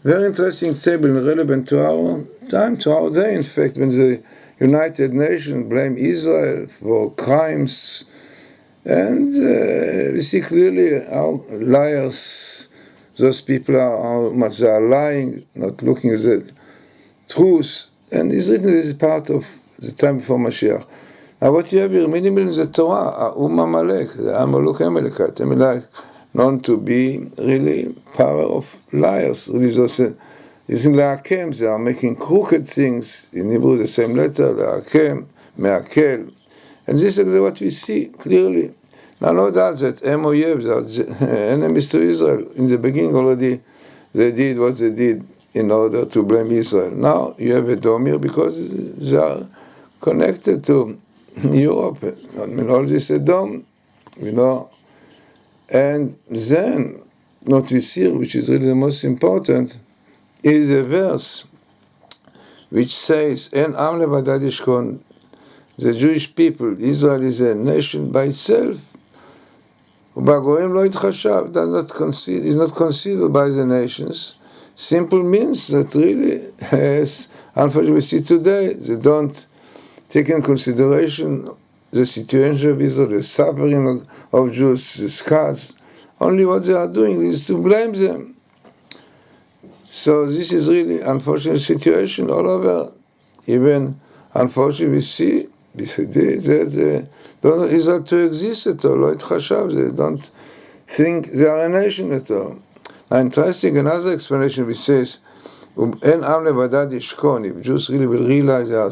Very interesting table, relevant to our time, to our day, in fact, when the United Nations blame Israel for crimes, and we see clearly how liars those people are, how much they are lying, not looking at the truth, and it's written this is part of the time before Mashiach. Now what you have here, minimal in the Torah, Amalek, the Amalekite, known to be really power of liars. Using Le'akem, they are making crooked things, in Hebrew the same letter, Le'akem, Me'akel, and this is what we see clearly. Now no doubt that Emoyev, are enemies to Israel. In the beginning already they did what they did in order to blame Israel. Now you have Edomir because they are connected to Europe. I mean, all this Edom, and then what we see, which is really the most important, is a verse which says, "En am levadad yishkon," the Jewish people, Israel is a nation by itself. U'bagoyim lo yitchashav, is not considered by the nations. Simple means that really, as unfortunately we see today, they don't take in consideration the situation of Israel, the suffering of Jews, the scars. Only what they are doing is to blame them. So this is really unfortunate situation all over. Even unfortunately we see that Israel to exist at all. They don't think they are a nation at all. Now interesting, another explanation which says, En am levadad yishkon, if Jews really will realize they are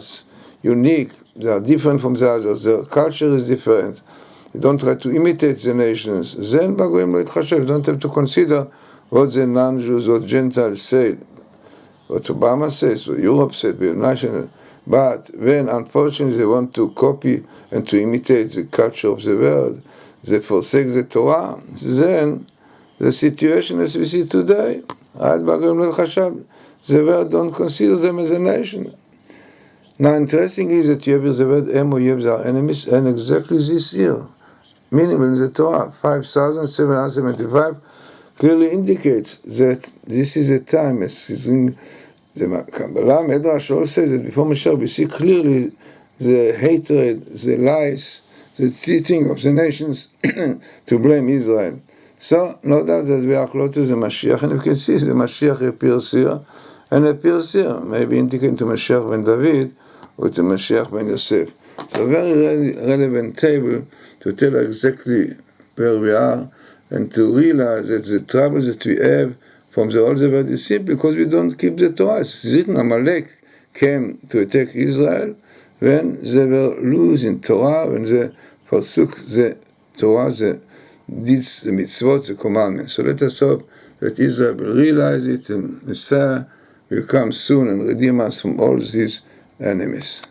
unique, they are different from the others, their culture is different, they don't try to imitate the nations, then bagoyim lo yitchashav, you don't have to consider what the non-Jews or Gentiles say, what Obama says, what Europe said, we are national. But when unfortunately they want to copy and to imitate the culture of the world, they forsake the Torah, then the situation as we see today, the world don't consider them as a nation. Now interesting is that you have the word Emoyev, our enemies, and exactly this year, minimum in the Torah, 5,775, clearly indicates that this is a time, as is in the Kabalah, Medrash also says that before Mashiach we see clearly the hatred, the lies, the cheating of the nations to blame Israel. So, no doubt that we are close to the Mashiach, and you can see the Mashiach appears here, and appears here, maybe indicating to Mashiach ben David, or to Mashiach ben Yosef. So, very relevant table to tell exactly where we are, and to realize that the troubles that we have from the old world is simple, because we don't keep the Torah. It's written, Amalek came to attack Israel when they were losing Torah, when they forsook the Torah, the deeds, the mitzvot, the commandments. So let us hope that Israel will realize it, and Messiah will come soon and redeem us from all these enemies.